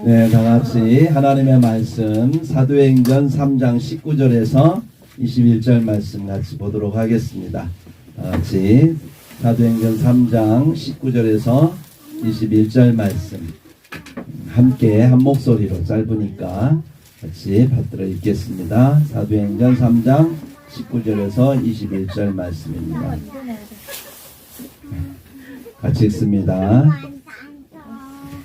네, 다 같이 하나님의 말씀 사도행전 3장 19절에서 21절 말씀 같이 보도록 하겠습니다. 다 같이 사도행전 3장 19절에서 21절 말씀 함께 한 목소리로 짧으니까 같이 받들어 읽겠습니다. 사도행전 3장 19절에서 21절 말씀입니다. 같이 읽습니다.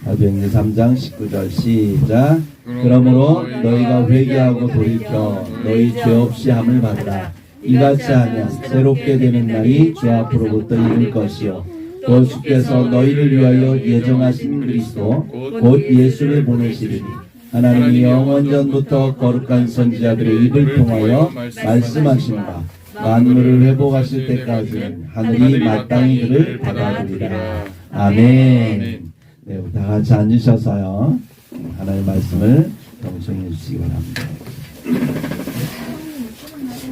사도행전 3장 19절 시작. 그러므로 너희가 회개하고 돌이켜 너희 죄 없이 함을 받으라. 이같이 하면 새롭게 되는 날이 주 앞으로부터 이를 것이요 또 주께서 너희를 위하여 예정하신 그리스도 곧 예수를 보내시리니 하나님이 영원전부터 거룩한 선지자들의 입을 통하여 말씀하신 바 만물을 회복하실 때까지는 하늘이 마땅히 그를 받아들이라. 아멘. 네, 다 같이 앉으셔서요 하나님의 말씀을 경청해 주시기 바랍니다.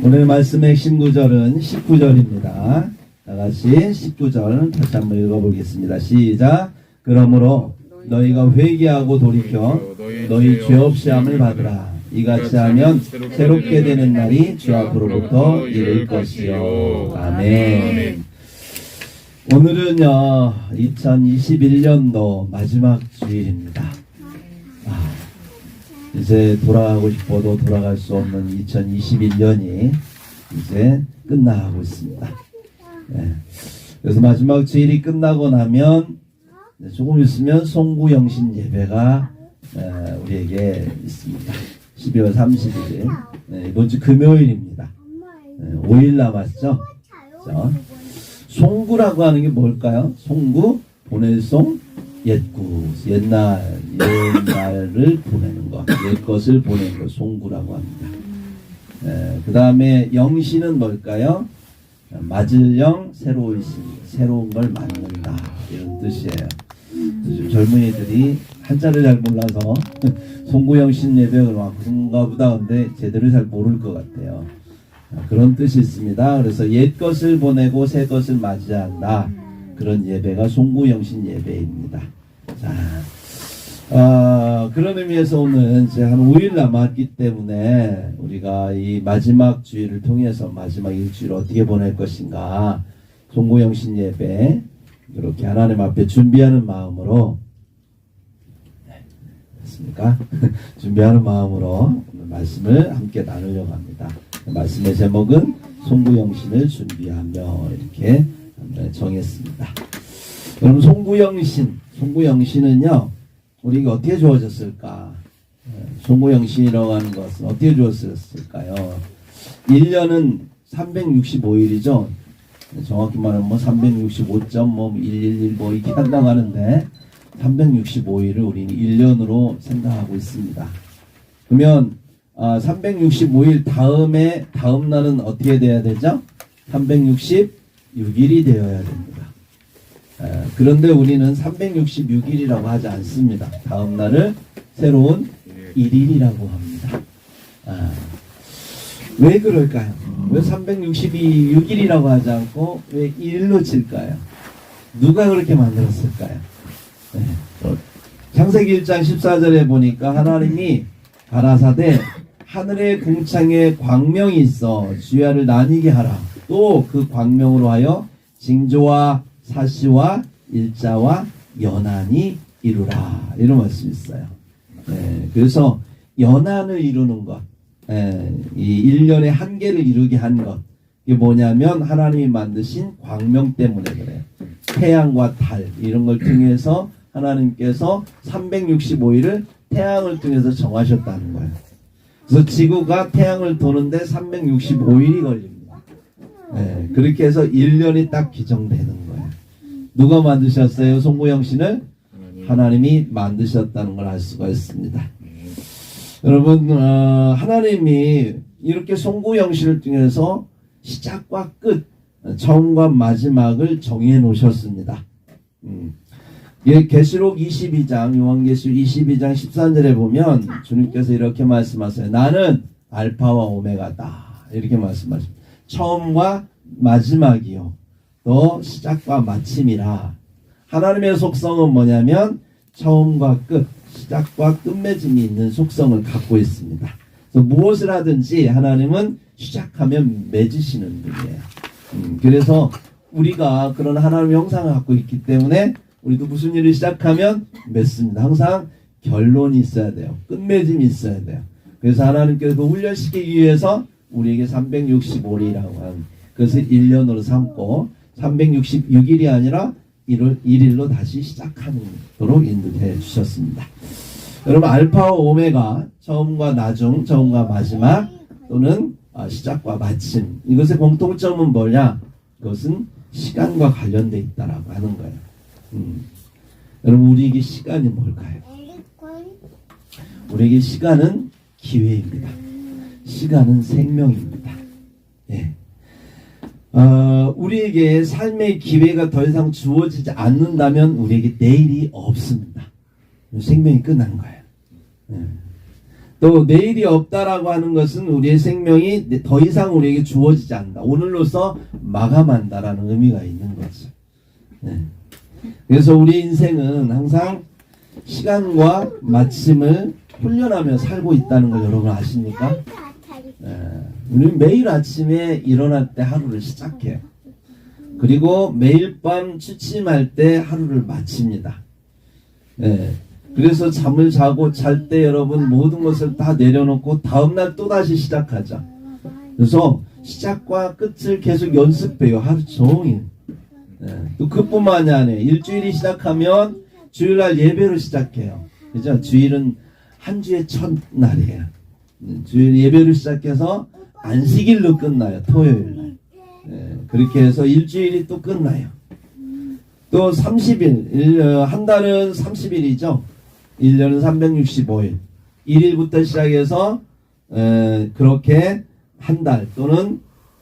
오늘 말씀의 핵심 구절은 19절입니다. 다 같이 19절 다시 한번 읽어보겠습니다. 시작. 그러므로 너희가 회개하고 돌이켜 너희 죄 없이 함을 받으라. 이같이 하면 새롭게 되는 날이 주 앞으로부터 이를 것이요. 아멘. 오늘은요 2021년도 마지막 주일입니다. 이제 돌아가고 싶어도 돌아갈 수 없는 2021년이 이제 끝나가고 있습니다. 네. 그래서 마지막 주일이 끝나고 나면 조금 있으면 송구영신 예배가 우리에게 있습니다. 12월 30일 이번 주 금요일입니다. 5일 남았죠. 그렇죠? 송구라고 하는 게 뭘까요? 송구, 보낼송, 옛구, 옛날을 보내는 것, 옛것을 보내는 것, 송구라고 합니다. 그 다음에 영신은 뭘까요? 맞을 영, 새로운 신, 새로운 걸 맞는다, 이런 뜻이에요. 요즘 젊은이들이 한자를 잘 몰라서 송구영신 예배가 막 그런가 보다 근데 제대로 잘 모를 것 같아요. 그런 뜻이 있습니다. 그래서 옛 것을 보내고 새 것을 맞이한다. 그런 예배가 송구영신 예배입니다. 자, 그런 의미에서 오늘 이제 한 5일 남았기 때문에 우리가 이 마지막 주일을 통해서 마지막 일주일 어떻게 보낼 것인가, 송구영신 예배 이렇게 하나님 앞에 준비하는 마음으로, 됐습니까? 준비하는 마음으로 오늘 말씀을 함께 나누려고 합니다. 말씀의 제목은 송구영신을 준비하며 이렇게 정했습니다. 여러분, 송구영신은요 우리가 어떻게 주어졌을까? 송구영신이라고 하는 것은 어떻게 주어졌을까요? 1년은 365일이죠. 정확히 말하면 365.1115 이렇게 한다고 하는데 365일을 우리는 1년으로 생각하고 있습니다. 그러면 365일 다음 날은 어떻게 돼야 되죠? 366일이 되어야 됩니다. 그런데 우리는 366일이라고 하지 않습니다. 다음 날을 새로운 1일이라고 합니다. 왜 그럴까요? 왜 366일이라고 하지 않고 왜 1일로 칠까요? 누가 그렇게 만들었을까요? 네. 창세기 1장 14절에 보니까 하나님이 가라사대 하늘의 궁창에 광명이 있어 주야를 나뉘게 하라. 또 그 광명으로 하여 징조와 사시와 일자와 연한이 이루라. 이런 말씀이 있어요. 그래서 연한을 이루는 것, 이 1년의 한계를 이루게 한 것, 이게 뭐냐면 하나님이 만드신 광명 때문에 그래요. 태양과 달 이런 걸 통해서 하나님께서 365일을 태양을 통해서 정하셨다는 거예요. 그래서 지구가 태양을 도는데 365일이 걸립니다. 그렇게 해서 1년이 딱 기정되는 거예요. 누가 만드셨어요? 송구영신을? 하나님이 만드셨다는 걸 알 수가 있습니다. 여러분, 하나님이 이렇게 송구영신을 통해서 시작과 끝, 처음과 마지막을 정해 놓으셨습니다. 계시록 22장, 요한계시록 22장 13절에 보면 주님께서 이렇게 말씀하세요. 나는 알파와 오메가다. 이렇게 말씀하십니다. 처음과 마지막이요. 또 시작과 마침이라. 하나님의 속성은 뭐냐면 처음과 끝, 시작과 끝맺음이 있는 속성을 갖고 있습니다. 그래서 무엇을 하든지 하나님은 시작하면 맺으시는 분이에요. 그래서 우리가 그런 하나님의 형상을 갖고 있기 때문에 우리도 무슨 일을 시작하면 맺습니다. 항상 결론이 있어야 돼요. 끝맺음이 있어야 돼요. 그래서 하나님께서 그 훈련시키기 위해서 우리에게 365일이라고 하는 그것을 1년으로 삼고 366일이 아니라 1일로 다시 시작하도록 인도해 주셨습니다. 여러분, 알파와 오메가, 처음과 나중, 처음과 마지막, 또는 시작과 마침, 이것의 공통점은 뭐냐? 그것은 시간과 관련되어 있다라고 하는 거예요. 여러분, 우리에게 시간이 뭘까요? 우리에게 시간은 기회입니다. 시간은 생명입니다. 예. 우리에게 삶의 기회가 더 이상 주어지지 않는다면 우리에게 내일이 없습니다. 생명이 끝난 거예요. 예. 또 내일이 없다라고 하는 것은 우리의 생명이 더 이상 우리에게 주어지지 않는다. 오늘로서 마감한다라는 의미가 있는 거죠. 예. 그래서 우리 인생은 항상 시간과 마침을 훈련하며 살고 있다는 걸 여러분 아십니까? 우리는 매일 아침에 일어날 때 하루를 시작해요. 그리고 매일 밤 취침할 때 하루를 마칩니다. 그래서 잠을 자고 잘 때 여러분 모든 것을 다 내려놓고 다음날 또다시 시작하죠. 그래서 시작과 끝을 계속 연습해요. 하루 종일. 또 그뿐만이 아니에요. 일주일이 시작하면 주일날 예배로 시작해요. 그죠? 주일은 한 주의 첫날이에요. 주일 예배를 시작해서 안식일로 끝나요. 토요일날. 그렇게 해서 일주일이 또 끝나요. 또 30일, 한 달은 30일이죠. 1년은 365일. 1일부터 시작해서 그렇게 한 달 또는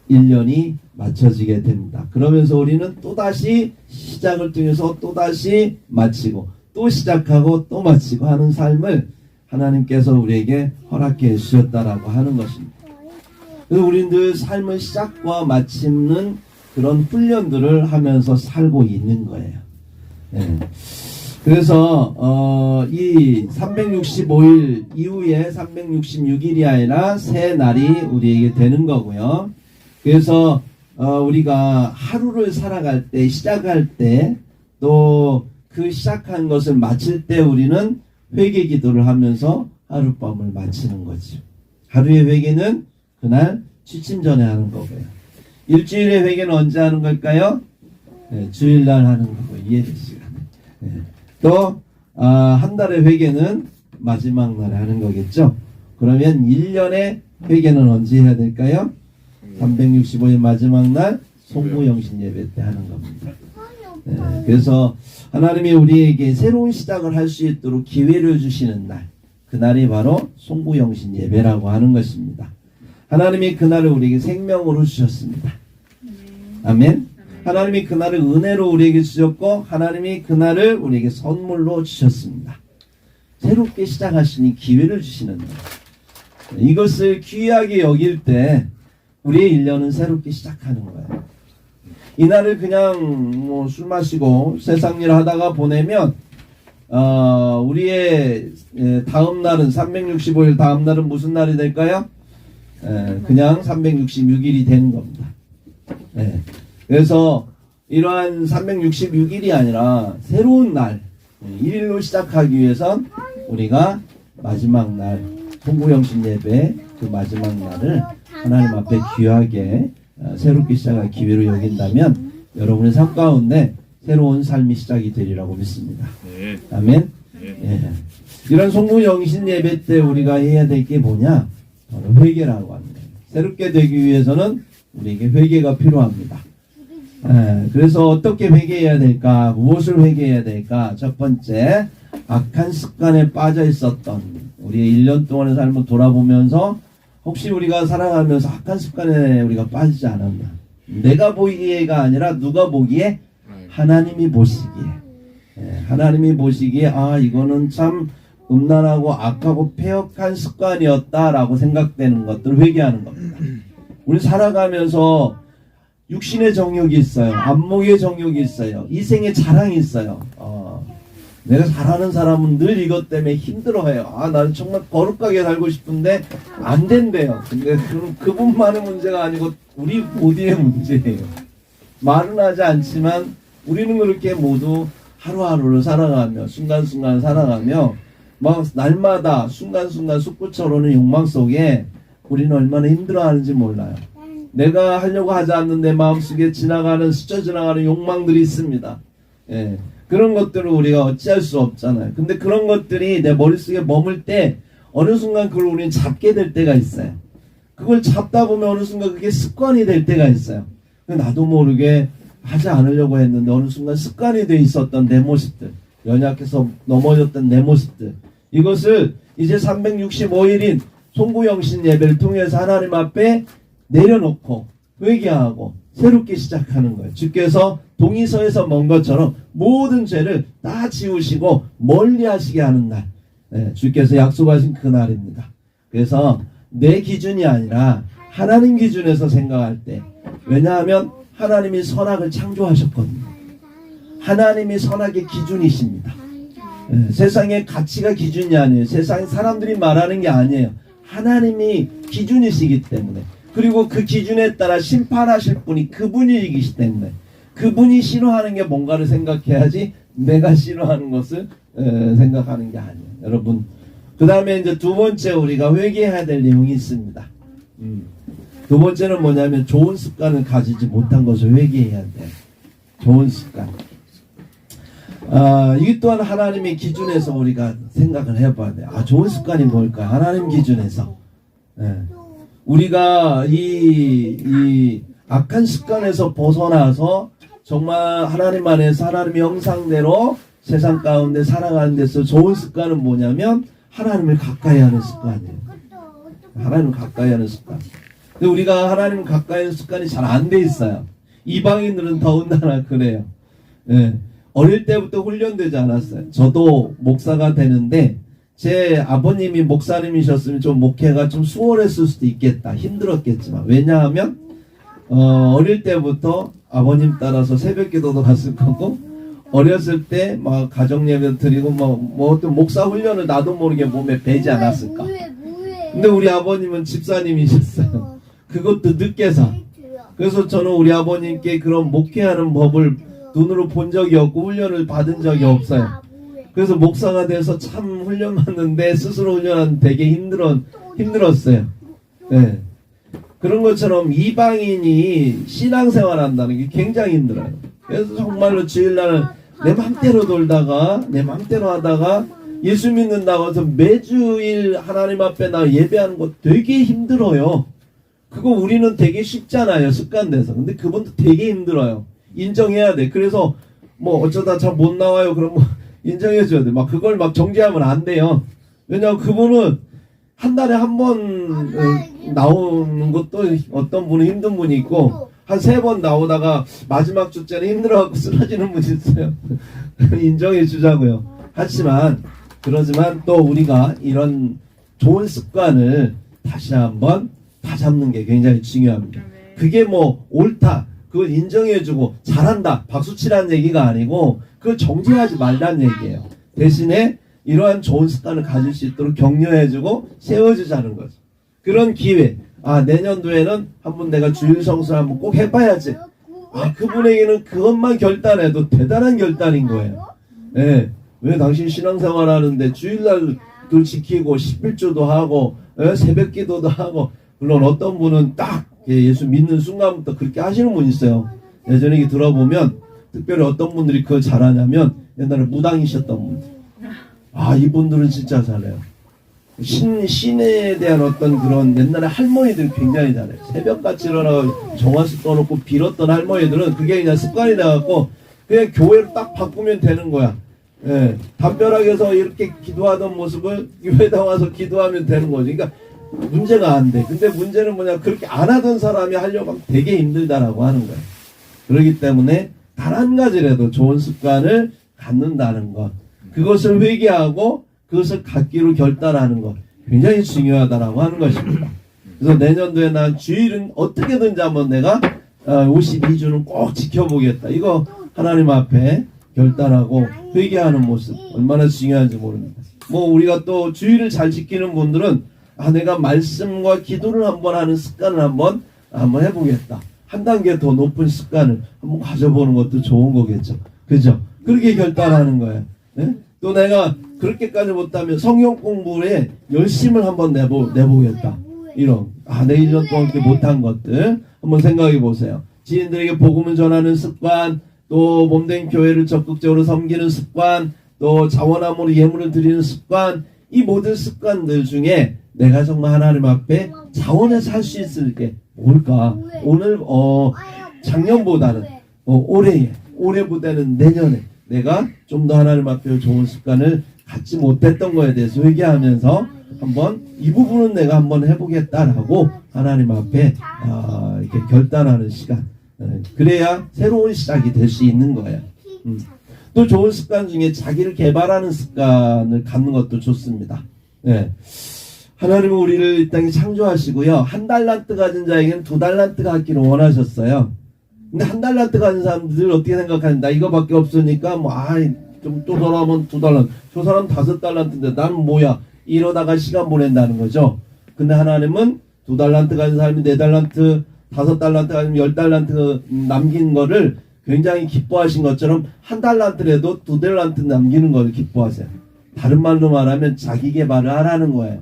1년이 맞춰지게 됩니다. 그러면서 우리는 또다시 시작을 통해서 또다시 마치고 또 시작하고 또 마치고 하는 삶을 하나님께서 우리에게 허락해 주셨다라고 하는 것입니다. 그래서 우리는 늘 삶의 시작과 마치는 그런 훈련들을 하면서 살고 있는 거예요. 그래서 이 365일 이후에 366일이 아니라 새 날이 우리에게 되는 거고요. 그래서 우리가 하루를 살아갈 때, 시작할 때, 또 그 시작한 것을 마칠 때 우리는 회개 기도를 하면서 하룻밤을 마치는 거죠. 하루의 회개는 그날 취침 전에 하는 거고요. 일주일의 회개는 언제 하는 걸까요? 주일날 하는 거고, 예배 시간에. 또 한 달의 회개는 마지막 날에 하는 거겠죠. 그러면 1년의 회개는 언제 해야 될까요? 365일 마지막 날 송구영신 예배 때 하는 겁니다. 그래서 하나님이 우리에게 새로운 시작을 할 수 있도록 기회를 주시는 날, 그날이 바로 송구영신 예배라고 하는 것입니다. 하나님이 그날을 우리에게 생명으로 주셨습니다. 아멘. 하나님이 그날을 은혜로 우리에게 주셨고 하나님이 그날을 우리에게 선물로 주셨습니다. 새롭게 시작하시니 기회를 주시는 날. 이것을 귀하게 여길 때 우리의 1년은 새롭게 시작하는 거예요. 이날을 그냥 술 마시고 세상 일 하다가 보내면 우리의 다음 날은 365일 다음 날은 무슨 날이 될까요? 그냥 366일이 되는 겁니다. 그래서 이러한 366일이 아니라 새로운 날 1일로 시작하기 위해선 우리가 마지막 날 송구영신 예배 그 마지막 날을 하나님 앞에 귀하게 새롭게 시작할 기회로 여긴다면 여러분의 삶 가운데 새로운 삶이 시작이 되리라고 믿습니다. 아멘. 이런 송구영신 예배 때 우리가 해야 될 게 뭐냐? 바로 회개라고 합니다. 새롭게 되기 위해서는 우리에게 회개가 필요합니다. 그래서 어떻게 회개해야 될까? 무엇을 회개해야 될까? 첫 번째, 악한 습관에 빠져 있었던 우리의 1년 동안의 삶을 돌아보면서 혹시 우리가 살아가면서 악한 습관에 우리가 빠지지 않았나? 내가 보기에가 아니라 누가 보기에? 하나님이 보시기에. 하나님이 보시기에 이거는 참 음란하고 악하고 폐역한 습관이었다라고 생각되는 것들을 회개하는 겁니다. 우리 살아가면서 육신의 정욕이 있어요. 안목의 정욕이 있어요. 이생의 자랑이 있어요. 내가 잘하는 사람은 늘 이것 때문에 힘들어해요. 아, 나는 정말 거룩하게 살고 싶은데 안 된대요. 근데 그분만의 문제가 아니고 우리 모두의 문제예요. 말은 하지 않지만 우리는 그렇게 모두 하루하루를 살아가며 순간순간 살아가며 막 날마다 순간순간 솟구쳐오르는 욕망 속에 우리는 얼마나 힘들어하는지 몰라요. 내가 하려고 하지 않는 내 마음속에 지나가는 스쳐 지나가는 욕망들이 있습니다. 예, 그런 것들을 우리가 어찌할 수 없잖아요. 근데 그런 것들이 내 머릿속에 머물 때 어느 순간 그걸 우리는 잡게 될 때가 있어요. 그걸 잡다 보면 어느 순간 그게 습관이 될 때가 있어요. 나도 모르게 하지 않으려고 했는데 어느 순간 습관이 돼 있었던 내 모습들, 연약해서 넘어졌던 내 모습들, 이것을 이제 365일인 송구영신 예배를 통해서 하나님 앞에 내려놓고 회개하고 새롭게 시작하는 거예요. 주께서 동의서에서 먼 것처럼 모든 죄를 다 지우시고 멀리 하시게 하는 날, 주께서 약속하신 그 날입니다. 그래서 내 기준이 아니라 하나님 기준에서 생각할 때, 왜냐하면 하나님이 선악을 창조하셨거든요. 하나님이 선악의 기준이십니다. 세상의 가치가 기준이 아니에요. 세상의 사람들이 말하는 게 아니에요. 하나님이 기준이시기 때문에, 그리고 그 기준에 따라 심판하실 분이 그분이시기 때문에 그분이 싫어하는 게 뭔가를 생각해야지 내가 싫어하는 것을 생각하는 게 아니에요. 여러분, 그 다음에 이제 두 번째 우리가 회개해야 될 내용이 있습니다. 두 번째는 뭐냐면 좋은 습관을 가지지 못한 것을 회개해야 돼요. 좋은 습관. 이게 또한 하나님의 기준에서 우리가 생각을 해봐야 돼요. 좋은 습관이 뭘까? 하나님 기준에서. 우리가 이 악한 습관에서 벗어나서 정말 하나님 안에서 하나님의 형상대로 세상 가운데 살아가는 데서 좋은 습관은 뭐냐면 하나님을 가까이 하는 습관이에요. 하나님을 가까이 하는 습관. 근데 우리가 하나님을 가까이 하는 습관이 잘 안 돼 있어요. 이방인들은 더군다나 그래요. 어릴 때부터 훈련되지 않았어요. 저도 목사가 되는데 제 아버님이 목사님이셨으면 좀 목회가 좀 수월했을 수도 있겠다. 힘들었겠지만. 왜냐하면 어릴 때부터 아버님 따라서 새벽 기도도 갔을 거고, 어렸을 때 막 가정 예배 드리고 뭐 어떤 목사 훈련을 나도 모르게 몸에 배지 않았을까. 근데 우리 아버님은 집사님이셨어요. 그것도 늦게서. 그래서 저는 우리 아버님께 그런 목회하는 법을 눈으로 본 적이 없고 훈련을 받은 적이 없어요. 그래서 목사가 돼서 참 훈련 받는데 스스로 훈련하는 되게 힘들었어요. 네. 그런 것처럼 이방인이 신앙생활 한다는 게 굉장히 힘들어요. 그래서 정말로 주일날 내 맘대로 돌다가 내 맘대로 하다가 예수 믿는다고 해서 매주일 하나님 앞에 나 예배하는 거 되게 힘들어요. 그거 우리는 되게 쉽잖아요. 습관돼서. 근데 그분도 되게 힘들어요. 인정해야 돼. 그래서 뭐 어쩌다 잘 못 나와요. 그럼 뭐 인정해줘야 돼. 막 그걸 막 정지하면 안 돼요. 왜냐하면 그분은 한 달에 한 번 나오는 것도 어떤 분은 힘든 분이 있고 한 3번 나오다가 마지막 주째는 힘들어갖고 쓰러지는 분이 있어요. 인정해 주자고요. 하지만 그러지만 또 우리가 이런 좋은 습관을 다시 한번 다잡는 게 굉장히 중요합니다. 그게 뭐 옳다, 그걸 인정해주고 잘한다, 박수치라는 얘기가 아니고 그걸 정지하지 말라는 얘기예요. 대신에 이러한 좋은 습관을 가질 수 있도록 격려해주고 세워주자는 거죠. 그런 기회, 내년도에는 한번 내가 주일 성수를 한번 꼭 해봐야지. 그분에게는 그것만 결단해도 대단한 결단인 거예요. 네. 왜 당신 신앙생활 하는데 주일날도 지키고 11조도 하고 새벽 기도도 하고, 물론 어떤 분은 딱 예수 믿는 순간부터 그렇게 하시는 분 있어요. 예전에 들어보면 특별히 어떤 분들이 그걸 잘하냐면 옛날에 무당이셨던 분들. 이분들은 진짜 잘해요. 신에 대한 어떤 그런 옛날에 할머니들 굉장히 잘해요. 새벽같이 일어나고 정화수 떠놓고 빌었던 할머니들은 그게 그냥 습관이 나갖고 그냥 교회를 딱 바꾸면 되는 거야. 담벼락에 서 이렇게 기도하던 모습을 교회에 와서 기도하면 되는 거지. 그러니까 문제가 안 돼. 근데 문제는 뭐냐, 그렇게 안 하던 사람이 하려고 하면 되게 힘들다라고 하는 거예요. 그렇기 때문에 단 한 가지라도 좋은 습관을 갖는다는 것, 그것을 회개하고 그것을 갖기로 결단하는 것, 굉장히 중요하다라고 하는 것입니다. 그래서 내년도에 난 주일은 어떻게든지 한번 내가 52주는 꼭 지켜보겠다. 이거 하나님 앞에 결단하고 회개하는 모습 얼마나 중요한지 모릅니다. 뭐 우리가 또 주의를 잘 지키는 분들은 내가 말씀과 기도를 한번 하는 습관을 한번 해보겠다. 한 단계 더 높은 습관을 한번 가져보는 것도 좋은 거겠죠. 그죠? 그렇게 결단하는 거예요. 네? 또 내가 그렇게까지 못하면 성경 공부에 열심을 한번 내보겠다. 이런 내 1년 동안 이렇게 못한 것들 한번 생각해 보세요. 지인들에게 복음을 전하는 습관, 또 몸된 교회를 적극적으로 섬기는 습관, 또 자원함으로 예물을 드리는 습관, 이 모든 습관들 중에 내가 정말 하나님 앞에 자원해서 할 수 있을 게 뭘까? 오늘 작년보다는 올해보다는 내년에 내가 좀 더 하나님 앞에 좋은 습관을 갖지 못했던 거에 대해서 회개하면서 한번 이 부분은 내가 한번 해보겠다라고 하나님 앞에 이렇게 결단하는 시간. 그래야 새로운 시작이 될 수 있는 거예요. 또 좋은 습관 중에 자기를 개발하는 습관을 갖는 것도 좋습니다. 네. 하나님은 우리를 이 땅에 창조하시고요. 1달란트 가진 자에게는 2달란트 갖기를 원하셨어요. 근데 1달란트 가진 사람들 어떻게 생각하냐? 나 이거밖에 없으니까 좀 또 돌아오면 2달란트. 저 사람 5달란트인데 나는 뭐야? 이러다가 시간 보낸다는 거죠. 근데 하나님은 2달란트 가진 사람이 4달란트, 5달란트 아니면 10달란트 남긴 거를 굉장히 기뻐하신 것처럼 1달란트라도 2달란트 남기는 걸 기뻐하세요. 다른 말로 말하면 자기 개발을 하라는 거예요.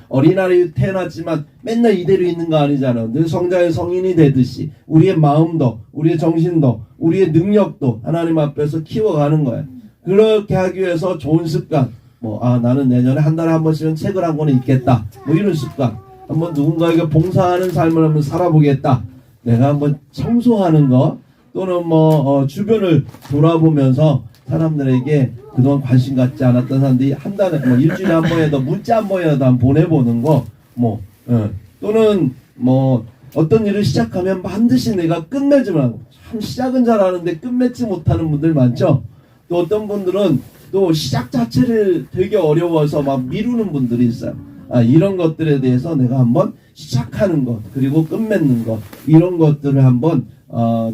어린아이 태어났지만 맨날 이대로 있는 거 아니잖아. 늘 성장의 성인이 되듯이 우리의 마음도, 우리의 정신도, 우리의 능력도 하나님 앞에서 키워가는 거예요. 그렇게 하기 위해서 좋은 습관, 나는 내년에 한 달에 한 번씩은 책을 한 권은 읽겠다. 이런 습관. 한번 누군가에게 봉사하는 삶을 한번 살아보겠다. 내가 한번 청소하는 거, 또는 주변을 돌아보면서 사람들에게 그동안 관심 갖지 않았던 사람들이 한 달에 일주일에 한 번이라도 문자 한 번이라도 한번 보내보는 거, 또는 어떤 일을 시작하면 반드시 내가 끝맺으면 참 시작은 잘하는데 끝맺지 못하는 분들 많죠. 또 어떤 분들은 또 시작 자체를 되게 어려워서 막 미루는 분들이 있어요. 이런 것들에 대해서 내가 한번 시작하는 것, 그리고 끝맺는 것, 이런 것들을 한번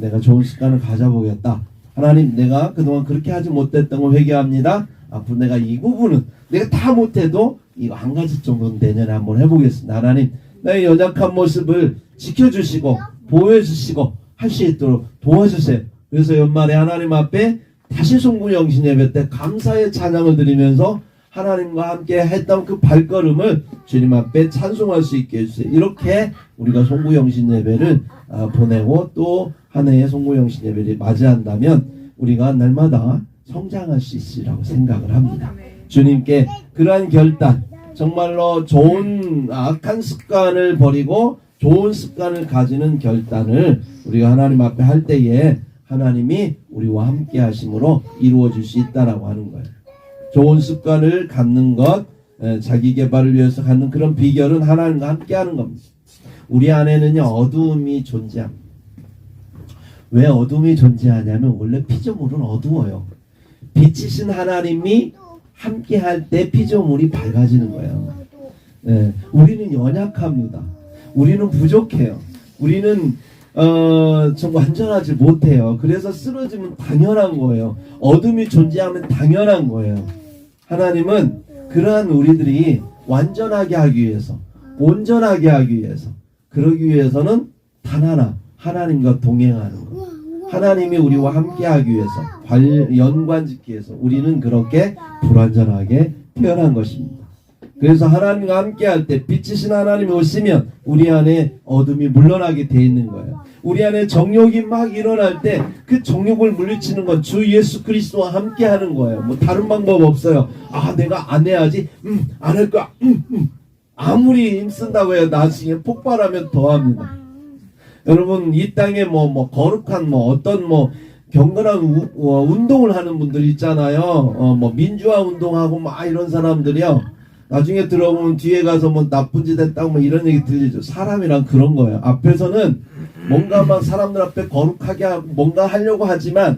내가 좋은 습관을 가져보겠다. 하나님, 내가 그동안 그렇게 하지 못했던 걸 회개합니다. 앞으로 내가 이 부분은 내가 다 못해도 이거 한 가지 정도는 내년에 한번 해보겠습니다. 하나님, 나의 연약한 모습을 지켜주시고 보호해주시고 할 수 있도록 도와주세요. 그래서 연말에 하나님 앞에 다시 송구영신 예배 때 감사의 찬양을 드리면서 하나님과 함께 했던 그 발걸음을 주님 앞에 찬송할 수 있게 해주세요. 이렇게 우리가 송구영신 예배를 보내고 또 한 해의 송구영신 예배를 맞이한다면 우리가 날마다 성장할 수 있으리라고 생각을 합니다. 주님께 그러한 결단, 정말로 좋은 악한 습관을 버리고 좋은 습관을 가지는 결단을 우리가 하나님 앞에 할 때에 하나님이 우리와 함께 하심으로 이루어질 수 있다라고 하는 거예요. 좋은 습관을 갖는 것, 자기 개발을 위해서 갖는 그런 비결은 하나님과 함께 하는 겁니다. 우리 안에는요, 어두움이 존재합니다. 왜 어둠이 존재하냐면 원래 피조물은 어두워요. 빛이신 하나님이 함께 할 때 피조물이 밝아지는 거예요. 우리는 연약합니다. 우리는 부족해요. 우리는 좀 완전하지 못해요. 그래서 쓰러지면 당연한 거예요. 어둠이 존재하면 당연한 거예요. 하나님은 그러한 우리들이 완전하게 하기 위해서, 온전하게 하기 위해서, 그러기 위해서는 단 하나, 하나님과 동행하는 것. 하나님이 우리와 함께 하기 위해서, 연관짓기 위해서 우리는 그렇게 불완전하게 태어난 것입니다. 그래서 하나님과 함께 할 때 빛이신 하나님이 오시면 우리 안에 어둠이 물러나게 돼 있는 거예요. 우리 안에 정욕이 막 일어날 때 그 정욕을 물리치는 건 주 예수 그리스도와 함께 하는 거예요. 다른 방법 없어요. 내가 안 해야지. 안 할 거야. 아무리 힘쓴다고 해요. 나중에 폭발하면 더합니다. 여러분, 이 땅에 거룩한 어떤 경건한 운동을 하는 분들 있잖아요. 민주화 운동하고 이런 사람들이요. 나중에 들어보면 뒤에 가서 나쁜 짓 했다고 이런 얘기 들리죠. 사람이란 그런 거예요. 앞에서는 뭔가 막 사람들 앞에 거룩하게 하고 뭔가 하려고 하지만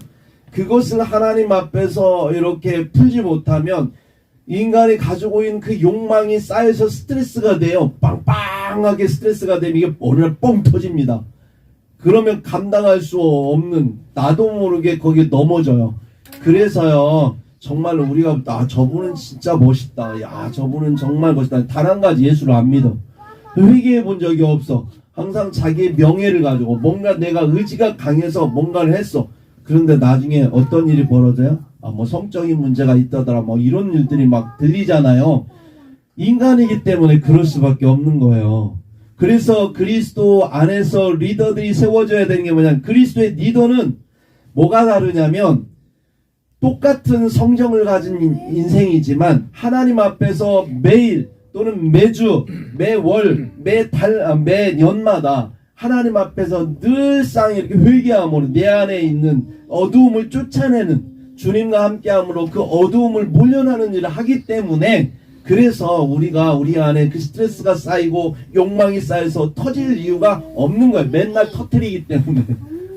그것을 하나님 앞에서 이렇게 풀지 못하면 인간이 가지고 있는 그 욕망이 쌓여서 스트레스가 돼요. 빵빵하게 스트레스가 되면 이게 어느 날 뻥 터집니다. 그러면 감당할 수 없는, 나도 모르게 거기에 넘어져요. 그래서요, 정말로 우리가 저분은 진짜 멋있다. 야, 저분은 정말 멋있다. 단 한 가지 예수를 안 믿어. 회개해 본 적이 없어. 항상 자기의 명예를 가지고 뭔가 내가 의지가 강해서 뭔가를 했어. 그런데 나중에 어떤 일이 벌어져요? 뭐 성적인 문제가 있다더라. 뭐 이런 일들이 막 들리잖아요. 인간이기 때문에 그럴 수밖에 없는 거예요. 그래서 그리스도 안에서 리더들이 세워져야 되는 게 뭐냐면, 그리스도의 리더는 뭐가 다르냐면 똑같은 성정을 가진 인생이지만 하나님 앞에서 매일 또는 매주, 매월, 매년마다 하나님 앞에서 늘상 이렇게 회개함으로 내 안에 있는 어두움을 쫓아내는, 주님과 함께함으로 그 어두움을 몰려나는 일을 하기 때문에, 그래서 우리가 우리 안에 그 스트레스가 쌓이고 욕망이 쌓여서 터질 이유가 없는 거예요. 맨날 터뜨리기 때문에.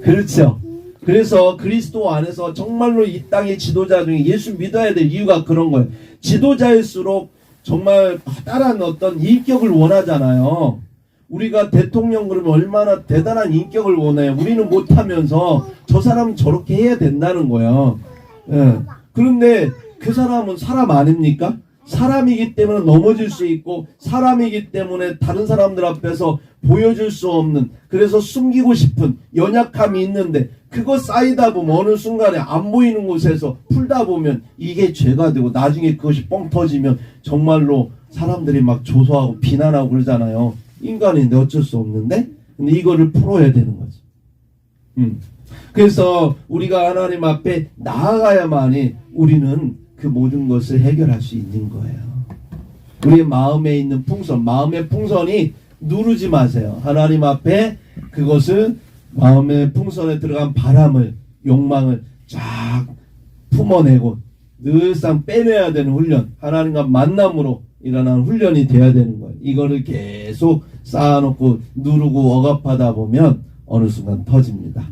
그렇죠. 그래서 그리스도 안에서 정말로 이 땅의 지도자 중에 예수 믿어야 될 이유가 그런 거예요. 지도자일수록 정말 커다란 어떤 인격을 원하잖아요. 우리가 대통령 그러면 얼마나 대단한 인격을 원해요. 우리는 못하면서 저 사람은 저렇게 해야 된다는 거예요. 예. 그런데 그 사람은 사람 아닙니까? 사람이기 때문에 넘어질 수 있고, 사람이기 때문에 다른 사람들 앞에서 보여줄 수 없는, 그래서 숨기고 싶은 연약함이 있는데, 그거 쌓이다 보면 어느 순간에 안 보이는 곳에서 풀다 보면 이게 죄가 되고, 나중에 그것이 뻥 터지면 정말로 사람들이 막 조소하고 비난하고 그러잖아요. 인간인데 어쩔 수 없는데, 근데 이거를 풀어야 되는 거지. 그래서 우리가 하나님 앞에 나아가야만이 우리는 그 모든 것을 해결할 수 있는 거예요. 우리의 마음에 있는 풍선, 마음의 풍선이 누르지 마세요. 하나님 앞에 그것을, 마음의 풍선에 들어간 바람을, 욕망을 쫙 품어내고 늘상 빼내야 되는 훈련, 하나님과 만남으로 일어나는 훈련이 돼야 되는 거예요. 이거를 계속 쌓아놓고 누르고 억압하다 보면 어느 순간 터집니다.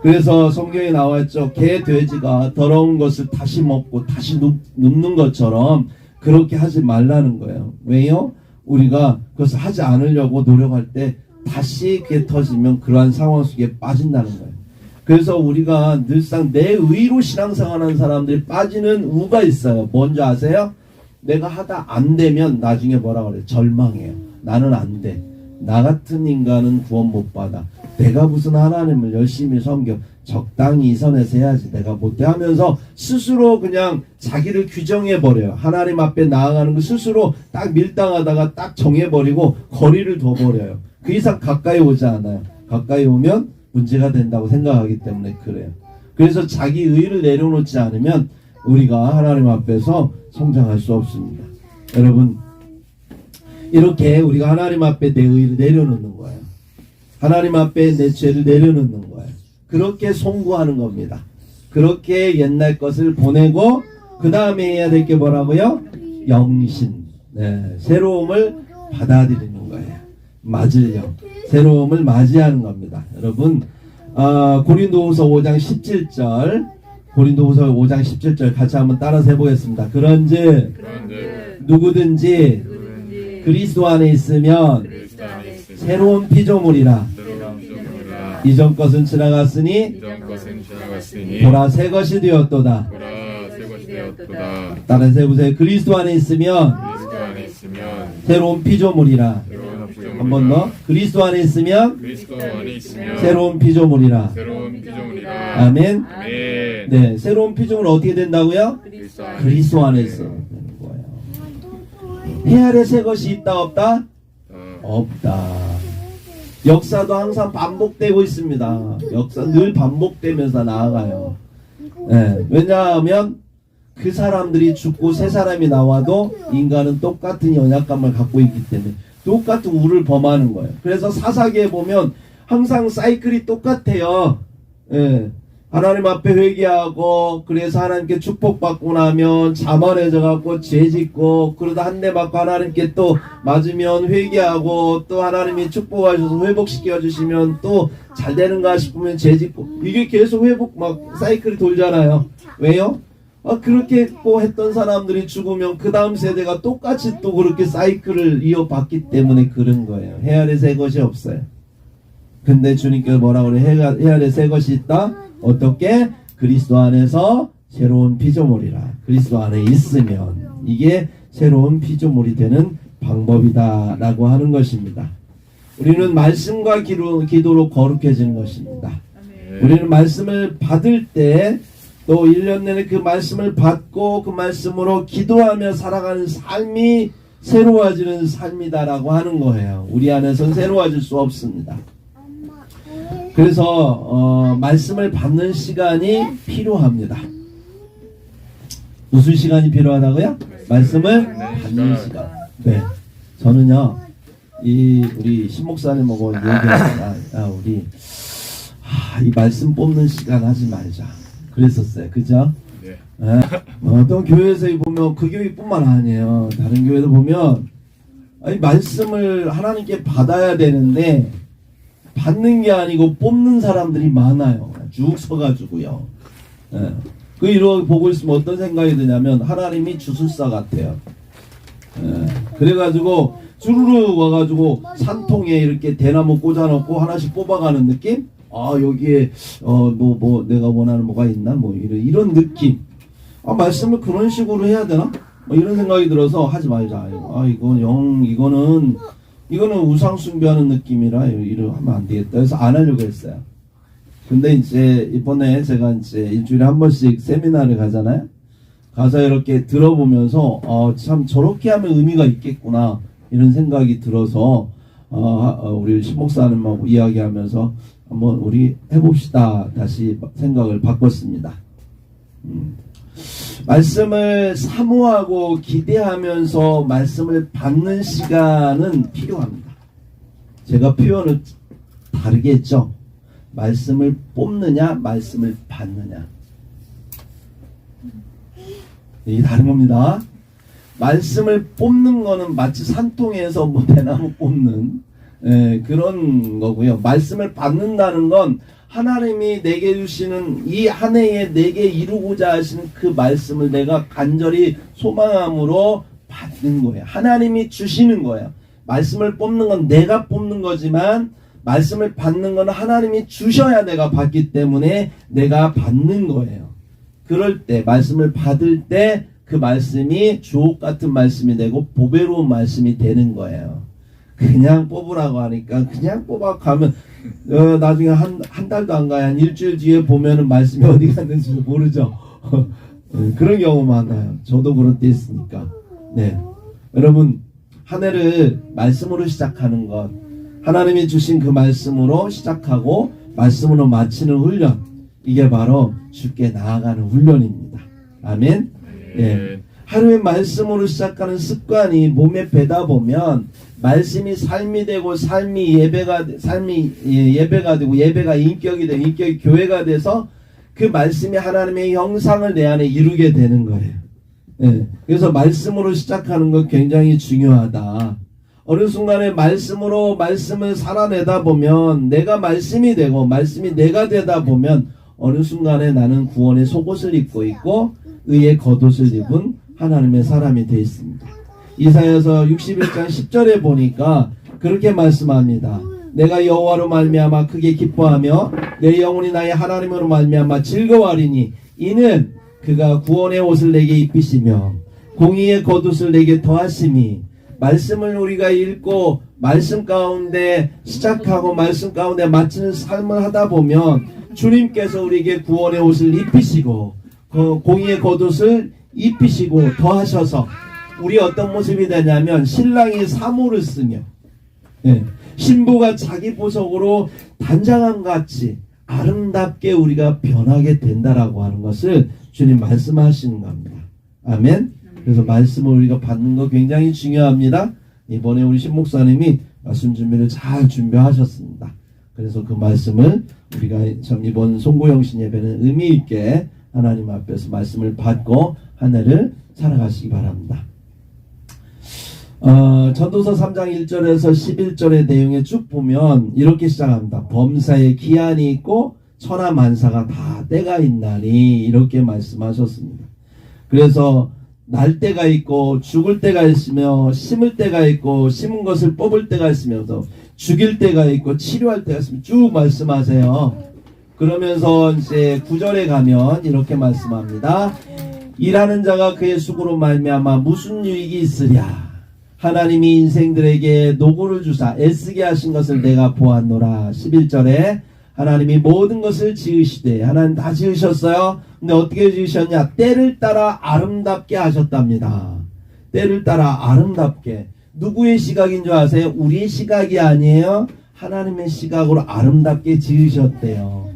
그래서 성경에 나와있죠. 개, 돼지가 더러운 것을 다시 먹고 다시 눕는 것처럼 그렇게 하지 말라는 거예요. 왜요? 우리가 그것을 하지 않으려고 노력할 때 다시 그게 터지면 그러한 상황 속에 빠진다는 거예요. 그래서 우리가 늘상 내 의로 신앙생활하는 사람들이 빠지는 우가 있어요. 뭔지 아세요? 내가 하다 안 되면 나중에 뭐라 그래요? 절망해요. 나는 안 돼. 나 같은 인간은 구원 못 받아. 내가 무슨 하나님을 열심히 섬겨. 적당히 이 선에서 해야지. 내가 못해 하면서 스스로 그냥 자기를 규정해버려요. 하나님 앞에 나아가는 거 스스로 딱 밀당하다가 딱 정해버리고 거리를 둬버려요. 그 이상 가까이 오지 않아요. 가까이 오면 문제가 된다고 생각하기 때문에 그래요. 그래서 자기 의를 내려놓지 않으면 우리가 하나님 앞에서 성장할 수 없습니다. 여러분, 이렇게 우리가 하나님 앞에 내 의를 내려놓는 거예요. 하나님 앞에 내 죄를 내려놓는 거예요. 그렇게 송구하는 겁니다. 그렇게 옛날 것을 보내고 그 다음에 해야 될 게 뭐라고요? 영신, 새로움을 받아들이는 거예요. 맞으려 새로움을 맞이하는 겁니다. 여러분, 고린도후서 5장 17절, 고린도후서 5장 17절 같이 한번 따라서 해보겠습니다. 그런즉 누구든지 그리스도 안에 있으면 새로운 피조물이라. 이전 것은 지나갔으니 보라 새 것이 되었도다. 다른 세보세요. 그리스도 안에 있으면 새로운 피조물이라. 한 번 더. 그리스도 안에 있으면 새로운 피조물이라. 아멘. 네, 새로운 피조물 어떻게 된다고요? 그리스도 안에 있어야 되는 거예요. 해 아래 새 것이 있다 없다? 없다. 역사도 항상 반복되고 있습니다. 역사 늘 반복되면서 나아가요. 네, 왜냐하면 그 사람들이 죽고 새 사람이 나와도 인간은 똑같은 연약감을 갖고 있기 때문에 똑같은 우를 범하는 거예요. 그래서 사사기에 보면 항상 사이클이 똑같아요. 예. 하나님 앞에 회개하고, 그래서 하나님께 축복받고 나면 자만해져 갖고 죄 짓고, 그러다 한 대 맞고 하나님께 또 맞으면 회개하고, 또 하나님이 축복하셔서 회복시켜 주시면 또 잘 되는가 싶으면 죄 짓고, 이게 계속 회복 막 사이클이 돌잖아요. 왜요? 그렇게 또 했던 사람들이 죽으면 그 다음 세대가 똑같이 또 그렇게 사이클을 이어받기 때문에 그런 거예요. 해 아래 새 것이 없어요. 근데 주님께서 뭐라고 그래? 해 아래 새 것이 있다? 어떻게? 그리스도 안에서 새로운 피조물이라. 그리스도 안에 있으면 이게 새로운 피조물이 되는 방법이다라고 하는 것입니다. 우리는 말씀과 기도로 거룩해지는 것입니다. 우리는 말씀을 받을 때 또 1년 내내 그 말씀을 받고 그 말씀으로 기도하며 살아가는 삶이 새로워지는 삶이다라고 하는 거예요. 우리 안에서는 새로워질 수 없습니다. 그래서 말씀을 받는 시간이 필요합니다. 무슨 시간이 필요하다고요? 말씀을 받는 시간. 네, 저는요 우리 신목사님하고 얘기하다가 이 말씀 뽑는 시간 하지 말자 그랬었어요. 그죠? 네. 어떤 교회에서 보면 그 교회뿐만 아니에요. 다른 교회도 보면 말씀을 하나님께 받아야 되는데 받는 게 아니고 뽑는 사람들이 많아요. 쭉 서가지고요. 그 이러 보고 있으면 어떤 생각이 드냐면 하나님이 주술사 같아요. 그래가지고 주르륵 와가지고 산통에 이렇게 대나무 꽂아놓고 하나씩 뽑아가는 느낌? 여기에 내가 원하는 뭐가 있나? 이런 느낌. 말씀을 그런 식으로 해야 되나? 이런 생각이 들어서 하지 말자. 이거는 우상 숭배하는 느낌이라 이러 하면 안 되겠다. 그래서 안 하려고 했어요. 근데 이제 이번에 제가 이제 일주일에 한 번씩 세미나를 가잖아요. 가서 이렇게 들어보면서 참 저렇게 하면 의미가 있겠구나 이런 생각이 들어서 우리 신목사님하고 이야기하면서 한번 우리 해봅시다. 다시 생각을 바꿨습니다. 말씀을 사모하고 기대하면서 말씀을 받는 시간은 필요합니다. 제가 표현을 다르게 했죠. 말씀을 뽑느냐 말씀을 받느냐 이게 다른 겁니다. 말씀을 뽑는 거는 마치 산통에서 대나무 뽑는 그런 거고요. 말씀을 받는다는 건 하나님이 내게 주시는 이 한 해에 내게 이루고자 하시는 그 말씀을 내가 간절히 소망함으로 받는 거예요. 하나님이 주시는 거예요. 말씀을 뽑는 건 내가 뽑는 거지만 말씀을 받는 건 하나님이 주셔야 내가 받기 때문에 내가 받는 거예요. 그럴 때 말씀을 받을 때 그 말씀이 주옥 같은 말씀이 되고 보배로운 말씀이 되는 거예요. 그냥 뽑으라고 하니까 그냥 뽑아가면 나중에 한 달도 안 가야 한 일주일 뒤에 보면은 말씀이 어디 갔는지 모르죠. 그런 경우 많아요. 저도 그런 때 있으니까. 네, 여러분 한 해를 말씀으로 시작하는 것, 하나님이 주신 그 말씀으로 시작하고 말씀으로 마치는 훈련, 이게 바로 주께 나아가는 훈련입니다. 아멘. 예. 하루에 말씀으로 시작하는 습관이 몸에 배다 보면 말씀이 삶이 되고 삶이 예배가 되고 예배가 인격이 되고 인격이 교회가 돼서 그 말씀이 하나님의 형상을 내 안에 이루게 되는 거예요. 예. 그래서 말씀으로 시작하는 것 굉장히 중요하다. 어느 순간에 말씀으로 말씀을 살아내다 보면 내가 말씀이 되고 말씀이 내가 되다 보면 어느 순간에 나는 구원의 속옷을 입고 있고 의의 겉옷을 입은 하나님의 사람이 되어 있습니다. 이사야서 61장 10절에 보니까 그렇게 말씀합니다. 내가 여호와로 말미암아 크게 기뻐하며 내 영혼이 나의 하나님으로 말미암아 즐거워하리니 이는 그가 구원의 옷을 내게 입히시며 공의의 겉옷을 내게 더하심이. 말씀을 우리가 읽고 말씀 가운데 시작하고 말씀 가운데 마치는 삶을 하다 보면 주님께서 우리에게 구원의 옷을 입히시고 그 공의의 겉옷을 입히시고 더하셔서 우리 어떤 모습이 되냐면 신랑이 사모를 쓰며 신부가 자기 보석으로 단장함같이 아름답게 우리가 변하게 된다라고 하는 것을 주님 말씀하시는 겁니다. 아멘. 그래서 말씀을 우리가 받는 거 굉장히 중요합니다. 이번에 우리 신목사님이 말씀 준비를 잘 준비하셨습니다. 그래서 그 말씀을 우리가 참 이번 송구영신 예배는 의미 있게 하나님 앞에서 말씀을 받고 한 해를 살아가시기 바랍니다. 전도서 3장 1절에서 11절의 내용에 쭉 보면 이렇게 시작합니다. 범사에 기한이 있고 천하만사가 다 때가 있나니 이렇게 말씀하셨습니다. 그래서 날 때가 있고 죽을 때가 있으며 심을 때가 있고 심은 것을 뽑을 때가 있으면서 죽일 때가 있고 치료할 때가 있으면 쭉 말씀하세요. 그러면서 이제 9절에 가면 이렇게 말씀합니다. 일하는 자가 그의 수고로 말미암아 무슨 유익이 있으랴. 하나님이 인생들에게 노고를 주사 애쓰게 하신 것을 내가 보았노라. 11절에 하나님이 모든 것을 지으시되, 하나님 다 지으셨어요. 근데 어떻게 지으셨냐? 때를 따라 아름답게 하셨답니다. 때를 따라 아름답게. 누구의 시각인 줄 아세요? 우리의 시각이 아니에요. 하나님의 시각으로 아름답게 지으셨대요.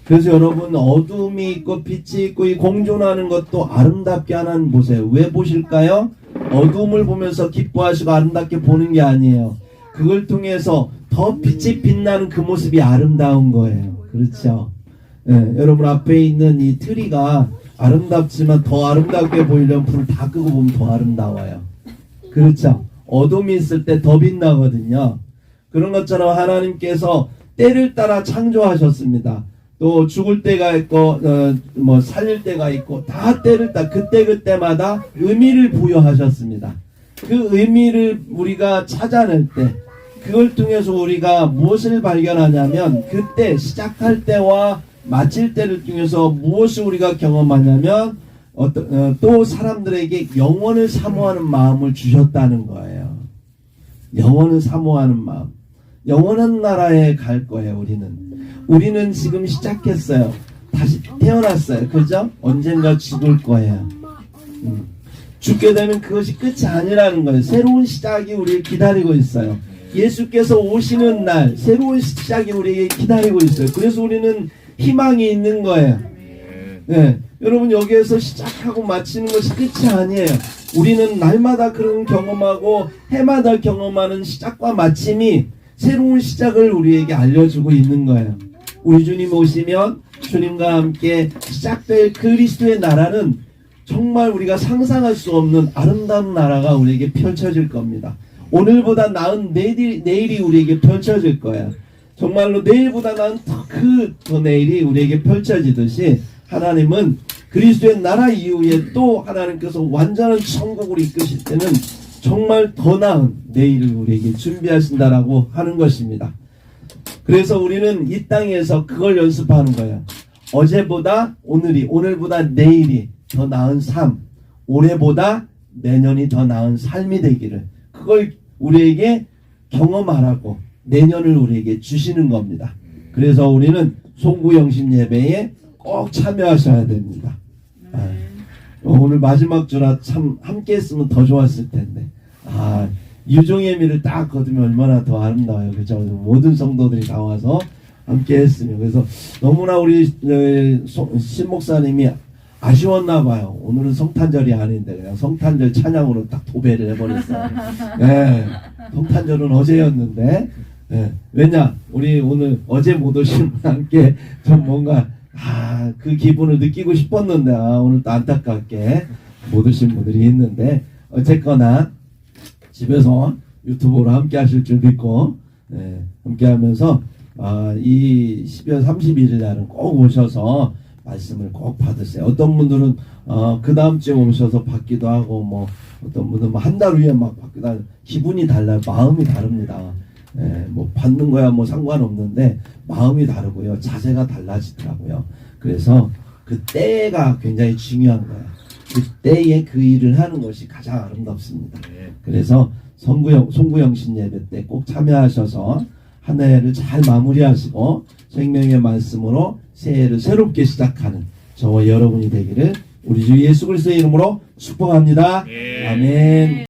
그래서 여러분, 어둠이 있고 빛이 있고 이 공존하는 것도 아름답게 하나님 보세요. 왜 보실까요? 어둠을 보면서 기뻐하시고 아름답게 보는 게 아니에요. 그걸 통해서 더 빛이 빛나는 그 모습이 아름다운 거예요. 그렇죠? 네, 여러분 앞에 있는 이 트리가 아름답지만 더 아름답게 보이려면 불을 다 끄고 보면 더 아름다워요. 그렇죠? 어둠이 있을 때 더 빛나거든요. 그런 것처럼 하나님께서 때를 따라 창조하셨습니다. 또 죽을 때가 있고 살릴 때가 있고 다 때를 따라 그때마다 의미를 부여하셨습니다. 그 의미를 우리가 찾아낼 때, 그걸 통해서 우리가 무엇을 발견하냐면, 그때 시작할 때와 마칠 때를 통해서 무엇을 우리가 경험하냐면 또 사람들에게 영원을 사모하는 마음을 주셨다는 거예요. 영원을 사모하는 마음. 영원한 나라에 갈 거예요. 우리는 지금 시작했어요. 다시 태어났어요. 그죠? 언젠가 죽을 거예요. 죽게 되면 그것이 끝이 아니라는 거예요. 새로운 시작이 우리를 기다리고 있어요. 예수께서 오시는 날 새로운 시작이 우리에게 기다리고 있어요. 그래서 우리는 희망이 있는 거예요. 네, 여러분 여기에서 시작하고 마치는 것이 끝이 아니에요. 우리는 날마다 그런 경험하고 해마다 경험하는 시작과 마침이 새로운 시작을 우리에게 알려주고 있는 거예요. 우리 주님 오시면 주님과 함께 시작될 그리스도의 나라는 정말 우리가 상상할 수 없는 아름다운 나라가 우리에게 펼쳐질 겁니다. 오늘보다 나은 내일이 우리에게 펼쳐질 거예요. 정말로 내일보다 나은 더 내일이 우리에게 펼쳐지듯이 하나님은 그리스도의 나라 이후에 또 하나님께서 완전한 천국으로 이끄실 때는 정말 더 나은 내일을 우리에게 준비하신다라고 하는 것입니다. 그래서 우리는 이 땅에서 그걸 연습하는 거예요. 어제보다 오늘보다 내일이 더 나은 삶, 올해보다 내년이 더 나은 삶이 되기를, 그걸 우리에게 경험하라고 내년을 우리에게 주시는 겁니다. 그래서 우리는 송구영신 예배에 꼭 참여하셔야 됩니다. 오늘 마지막 주라 참 함께 했으면 더 좋았을 텐데, 유종의 미를 딱 거두면 얼마나 더 아름다워요. 그죠? 모든 성도들이 다 와서 함께 했으면. 그래서 너무나 우리 신 목사님이 아쉬웠나 봐요. 오늘은 성탄절이 아닌데 그냥 성탄절 찬양으로 딱 도배를 해버렸어요. 네, 성탄절은 어제였는데, 네, 왜냐 우리 오늘 어제 못 오신 분께 좀 뭔가 그 기분을 느끼고 싶었는데 오늘 또 안타깝게 못 오신 분들이 있는데, 어쨌거나 집에서 유튜브로 함께 하실 줄 믿고, 네, 함께 하면서 이 12월 31일 날은 꼭 오셔서 말씀을 꼭 받으세요. 어떤 분들은 그 다음 주에 오셔서 받기도 하고, 뭐 어떤 분들은 한 달 후에 막 받기도 하고, 기분이 달라요. 마음이 다릅니다. 뭐 받는 거야 뭐 상관없는데 마음이 다르고요, 자세가 달라지더라고요. 그래서 그 때가 굉장히 중요한 거예요. 그 때에 그 일을 하는 것이 가장 아름답습니다. 그래서 송구영신 예배 때 꼭 참여하셔서 한 해를 잘 마무리하시고 생명의 말씀으로 새해를 새롭게 시작하는 저와 여러분이 되기를 우리 주 예수 그리스도의 이름으로 축복합니다. 아멘.